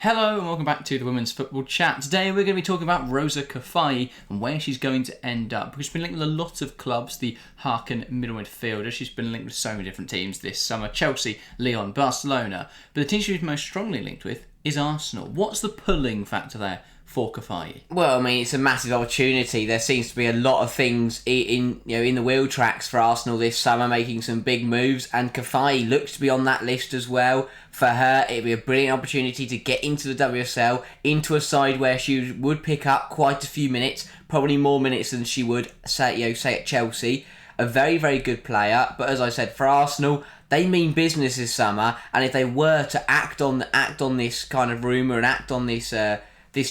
Hello and welcome back to the Women's Football Chat. Today we're going to be talking about Rosa Kafaji and where she's going to end up, because she's been linked with a lot of clubs, the Harkin middle midfielder. She's been linked with so many different teams this summer: Chelsea, Lyon, Barcelona. But the team she's most strongly linked with is Arsenal. What's the pulling factor there for Kafaji? Well, I mean, it's a massive opportunity. There seems to be a lot of things in the wheel tracks for Arsenal this summer, making some big moves, and Kafaji looks to be on that list as well. For her, it'd be a brilliant opportunity to get into the WSL, into a side where she would pick up quite a few minutes, probably more minutes than she would say at Chelsea. A very, very good player, but as I said, for Arsenal, they mean business this summer, and if they were to act on this kind of rumour and act on this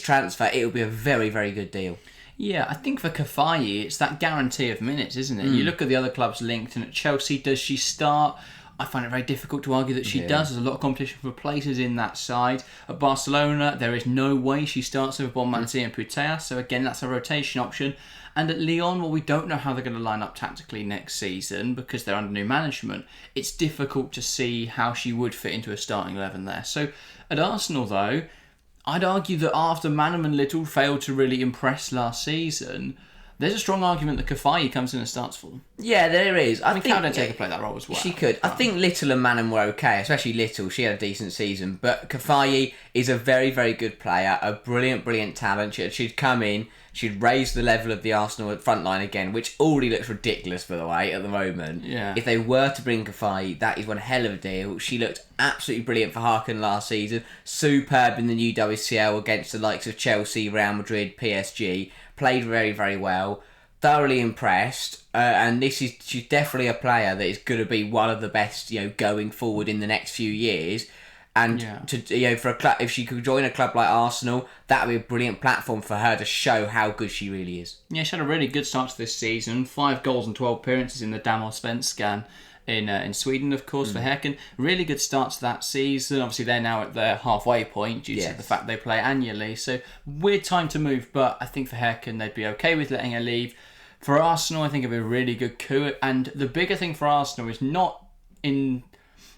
transfer, it would be a very, very good deal. Yeah, I think for Kafaji, it's that guarantee of minutes, isn't it? You look at the other clubs linked, and at Chelsea, does she start? I find it very difficult to argue that she does. There's a lot of competition for places in that side. At Barcelona, there is no way she starts over Bonmatí and Putellas, so again, that's a rotation option. And at Lyon, well, we don't know how they're going to line up tactically next season because they're under new management. It's difficult to see how she would fit into a starting 11 there. So at Arsenal, though, I'd argue that after Manham and Little failed to really impress last season, there's a strong argument that Kafaji comes in and starts for them. Yeah, there is. I think Caldente could play that role as well. She could. I think Little and Manham were okay, especially Little. She had a decent season. But Kafaji is a very, very good player, a brilliant, brilliant talent. She'd come in, she'd raise the level of the Arsenal front line again, which already looks ridiculous, by the way, at the moment. Yeah. If they were to bring Kafaji, that is one hell of a deal. She looked absolutely brilliant for Harkin last season. Superb in the new WCL against the likes of Chelsea, Real Madrid, PSG. Played very, very well. Thoroughly impressed. And she's definitely a player that is going to be one of the best, going forward in the next few years. And for a club, if she could join a club like Arsenal, that would be a brilliant platform for her to show how good she really is. Yeah, she had a really good start to this season. 5 goals and 12 appearances in the Damallsvenskan in Sweden, of course, for Häcken. Really good start to that season. Obviously, they're now at their halfway point due to the fact they play annually. So, weird time to move, but I think for Häcken, they'd be okay with letting her leave. For Arsenal, I think it'd be a really good coup. And the bigger thing for Arsenal is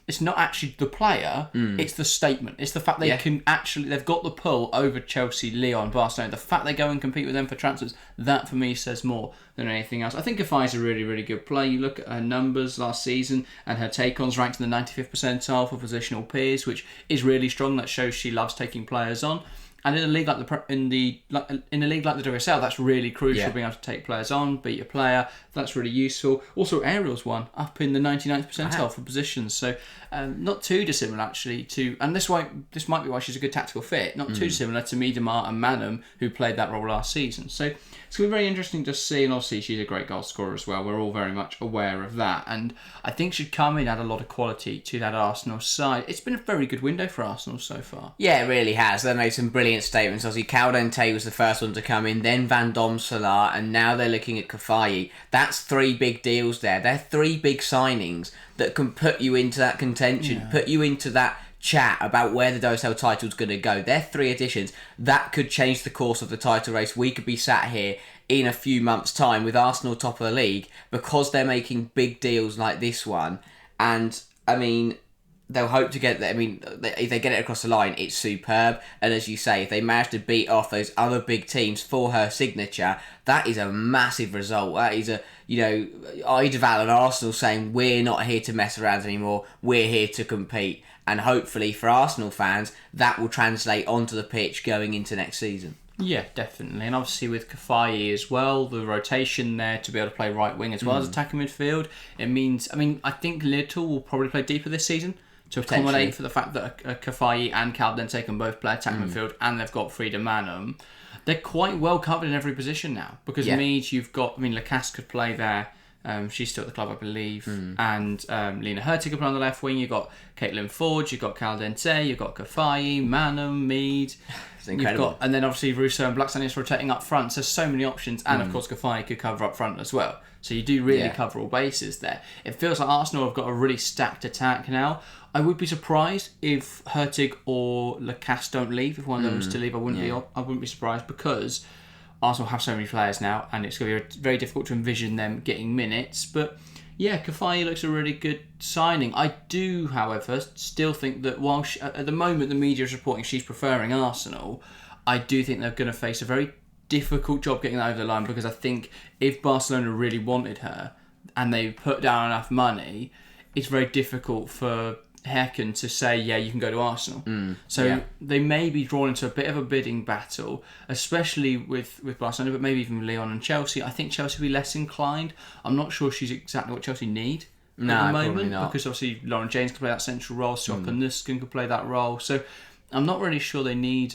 it's not actually the player, it's the statement. It's the fact they can actually, they've got the pull over Chelsea, Lyon, Barcelona. The fact they go and compete with them for transfers, that for me says more than anything else. I think Kafaji's a really, really good player. You look at her numbers last season and her take-ons ranked in the 95th percentile for positional peers, which is really strong. That shows she loves taking players on. And in a league like in a league like the WSL, that's really crucial, being able to take players on, beat your player. That's really useful. Also, Ariel's one up in the 99th percentile for positions, so not too dissimilar actually to. And this might be why she's a good tactical fit. Not too similar to Miedemar and Manham, who played that role last season. So it's going to be very interesting to see. And obviously, she's a great goal scorer as well. We're all very much aware of that, and I think she'd come in, add a lot of quality to that Arsenal side. It's been a very good window for Arsenal so far. Yeah, it really has. They made some brilliant statements. Obviously, Caldente was the first one to come in, then Van Dom, Salah, and now they're looking at Kafaji. That's 3 big deals there. They're 3 big signings that can put you into that contention, put you into that chat about where the WSL title's going to go. They're 3 additions that could change the course of the title race. We could be sat here in a few months' time with Arsenal top of the league because they're making big deals like this one. And I mean, they'll hope to get that. I mean, if they get it across the line, it's superb. And as you say, if they manage to beat off those other big teams for her signature, that is a massive result. That is Eidevall and Arsenal saying, we're not here to mess around anymore, we're here to compete. And hopefully for Arsenal fans, that will translate onto the pitch going into next season. Yeah, definitely. And obviously with Kafaji as well, the rotation there to be able to play right wing as well as attacking midfield, it means, I think Little will probably play deeper this season to accommodate for the fact that Kafaji and Caldente can both play attack midfield, and they've got Frida Manham. They're quite well covered in every position now, because Mead, you've got, Lacasse could play there. She's still at the club, I believe. And Lena Hurtig could play on the left wing. You've got Caitlin Forge, you've got Caldente, you've got Kafaji, Manham, Mead. It's incredible. And then obviously Russo and Blackstone rotating up front. So many options. And of course Kafaji could cover up front as well. So you do really cover all bases there. It feels like Arsenal have got a really stacked attack now. I would be surprised if Hurtig or Lacasse don't leave. If one of them was to leave, I wouldn't be surprised, because Arsenal have so many players now, and it's going to be very difficult to envision them getting minutes. But Yeah, Kafaji looks a really good signing. I do, however, still think that while at the moment the media is reporting she's preferring Arsenal, I do think they're going to face a very difficult job getting that over the line, because I think if Barcelona really wanted her and they put down enough money, it's very difficult for Häcken to say, yeah, you can go to Arsenal. They may be drawn into a bit of a bidding battle, especially with Barcelona, but maybe even Lyon and Chelsea. I think Chelsea will be less inclined. I'm not sure she's exactly what Chelsea need at the moment, because obviously Lauren James can play that central role, Sokka Nuskin can play that role. So I'm not really sure they need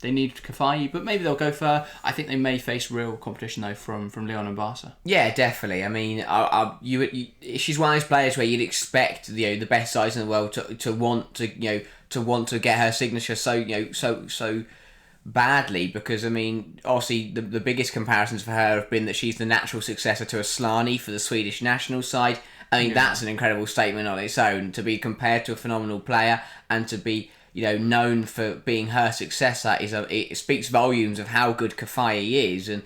Kafaji, but maybe they'll go for. I think they may face real competition though from Lyon and Barca. Yeah, definitely. I mean, she's one of those players where you'd expect the best sides in the world to want to get her signature so badly, because I mean, obviously the biggest comparisons for her have been that she's the natural successor to Asllani for the Swedish national side. I mean, that's an incredible statement on its own, to be compared to a phenomenal player and to be known for being her successor. It speaks volumes of how good Kafaji is. And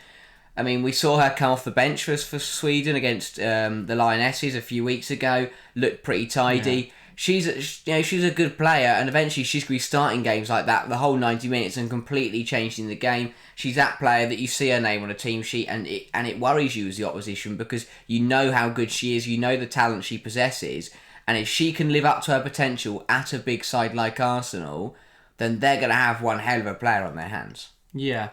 I mean, we saw her come off the bench for Sweden against the Lionesses a few weeks ago. Looked pretty tidy. She's a good player, and eventually she's going to be starting games like that the whole 90 minutes and completely changing the game. She's that player that you see her name on a team sheet and it worries you as the opposition, because you know how good she is, you know the talent she possesses. And if she can live up to her potential at a big side like Arsenal, then they're going to have one hell of a player on their hands. Yeah.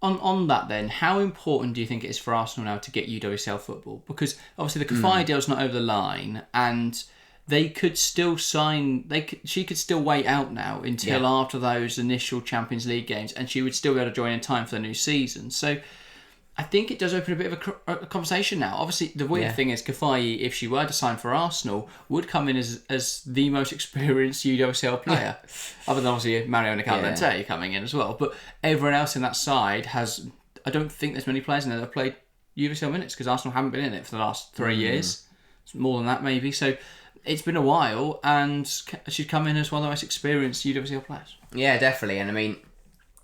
On that then, how important do you think it is for Arsenal now to get UWSL football? Because obviously the Kafaji deal's not over the line, and they could still sign. She could still wait out now until after those initial Champions League games, and she would still be able to join in time for the new season. So I think it does open a bit of a conversation now. Obviously, the weird thing is Kafaji, if she were to sign for Arsenal, would come in as the most experienced UWSL player. Other than obviously Mariona Caldente coming in as well. But everyone else in that side has... I don't think there's many players in there that have played UWSL minutes, because Arsenal haven't been in it for the last 3 years. It's more than that maybe. So it's been a while, and she's come in as one of the most experienced UWSL players. Yeah, definitely. And I mean,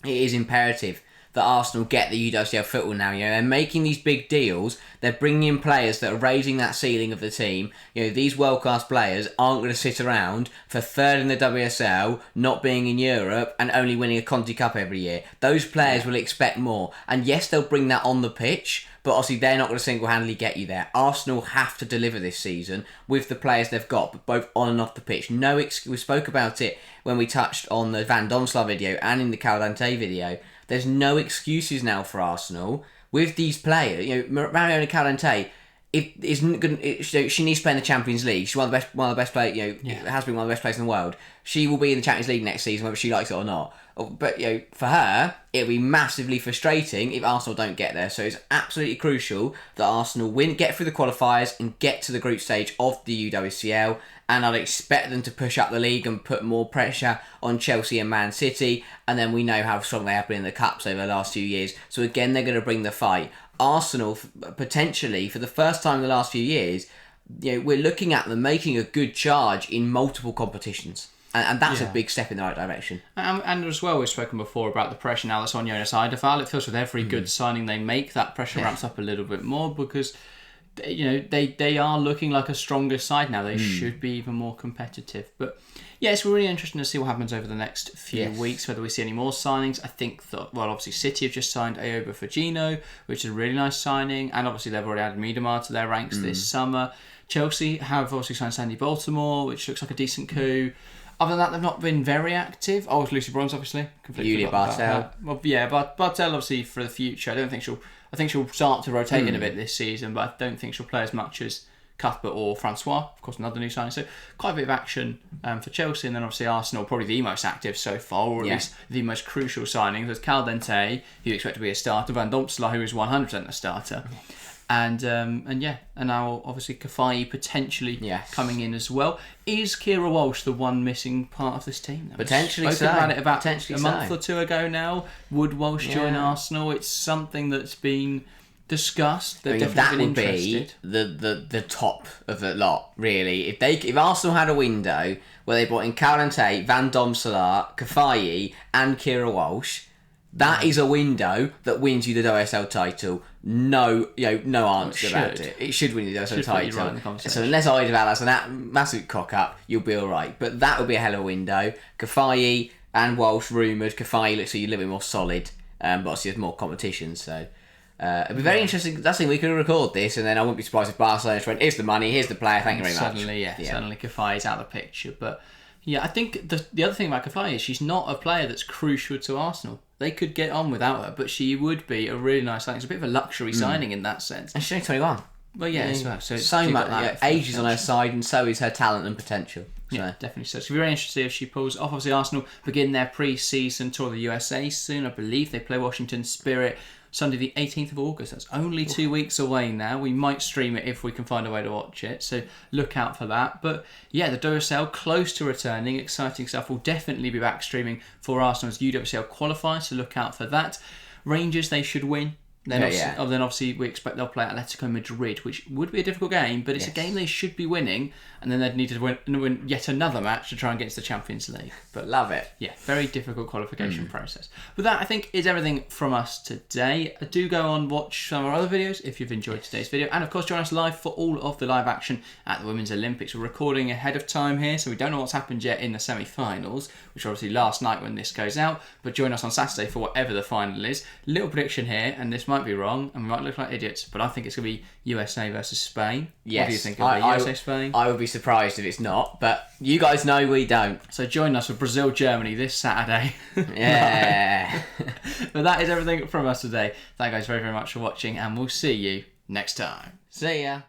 it is imperative that Arsenal get the UWSL football now. They're making these big deals. They're bringing in players that are raising that ceiling of the team. These world-class players aren't going to sit around for third in the WSL, not being in Europe, and only winning a Conti Cup every year. Those players will expect more. And yes, they'll bring that on the pitch, but obviously they're not going to single-handedly get you there. Arsenal have to deliver this season with the players they've got, but both on and off the pitch. We spoke about it when we touched on the Van Domselaar video and in the Caldente video. There's no excuses now for Arsenal with these players. Mariona Caldente, she needs to play in the Champions League. She's one of the best players. Has been one of the best players in the world. She will be in the Champions League next season, whether she likes it or not. But for her, it'll be massively frustrating if Arsenal don't get there. So it's absolutely crucial that Arsenal get through the qualifiers and get to the group stage of the UWCL. And I'd expect them to push up the league and put more pressure on Chelsea and Man City. And then we know how strong they have been in the Cups over the last few years. So again, they're going to bring the fight. Arsenal, potentially, for the first time in the last few years, we're looking at them making a good charge in multiple competitions. And that's a big step in the right direction. And as well, we've spoken before about the pressure now that's on Jonas Eidevall. It feels with every good signing they make, that pressure ramps up a little bit more, because they are looking like a stronger side now. They should be even more competitive. But yeah, it's really interesting to see what happens over the next few weeks, whether we see any more signings. I think that, obviously City have just signed Ayoba Fagino, which is a really nice signing, and obviously they've already added Miedemar to their ranks this summer. Chelsea have obviously signed Sandy Baltimore, which looks like a decent coup. Other than that, they've not been very active. Oh, it's Lucy Bronze, obviously. Julia Bartel. Well, yeah, but Bartel, obviously, for the future. I think she'll start to rotate in a bit this season, but I don't think she'll play as much as Cuthbert or Francois. Of course, another new signing. So quite a bit of action for Chelsea. And then obviously Arsenal, probably the most active so far, or at least the most crucial signing. There's Caldente, who you expect to be a starter. Van Domselaar, who is 100% a starter. And now obviously Kafaji potentially coming in as well. Is Kira Walsh the one missing part of this team? Potentially so. About it about a month or two ago now. Would Walsh join Arsenal? It's something that's been discussed. They've definitely been interested. The top of the lot, really. If Arsenal had a window where they brought in Caldente, Van Domselaar, Kafaji, and Kira Walsh, That is a window that wins you the WSL title. No answer about it. It should win you the WSL title. Right in the conversation. So unless I develop that's an absolute cock up, you'll be all right. But that would be a hell of a window. Kafaji and Walsh rumoured. Kafaji looks like a little bit more solid, but obviously there's more competition. So it'd be very interesting. That's the thing, we could record this, and then I wouldn't be surprised if Barcelona went, here's the money, here's the player, thank you very much. Suddenly Kafaji's out of the picture. But yeah, I think the other thing about Kafaji is she's not a player that's crucial to Arsenal. They could get on without her, but she would be a really nice signing. It's a bit of a luxury signing in that sense. And she's only 21. Well, yeah, so much. Age is on her side, and so is her talent and potential. So. Yeah, definitely. So it's very interesting if she pulls off. Obviously, Arsenal begin their pre-season tour of the USA soon. I believe they play Washington Spirit Sunday the 18th of August. That's only 2 weeks away now. We might stream it if we can find a way to watch it. So look out for that. But yeah, the WSL close to returning. Exciting stuff. We'll definitely be back streaming for Arsenal as UWSL qualifiers. So look out for that. Rangers, they should win. Then obviously we expect they'll play Atletico Madrid, which would be a difficult game, but it's a game they should be winning, and then they'd need to win yet another match to try and get to the Champions League. But love it. Yeah, very difficult qualification process. But that, I think, is everything from us today. Do go on, watch some of our other videos if you've enjoyed today's video, and of course join us live for all of the live action at the Women's Olympics. We're recording ahead of time here, so we don't know what's happened yet in the semi-finals, which are obviously last night when this goes out, but join us on Saturday for whatever the final is. Little prediction here, and this might be wrong, and we might look like idiots, but I think it's going to be USA versus Spain. Yes. What do you think of USA Spain? I would be surprised if it's not, but you guys know we don't. So join us for Brazil Germany this Saturday. Yeah. But that is everything from us today. Thank you guys very, very much for watching, and we'll see you next time. See ya.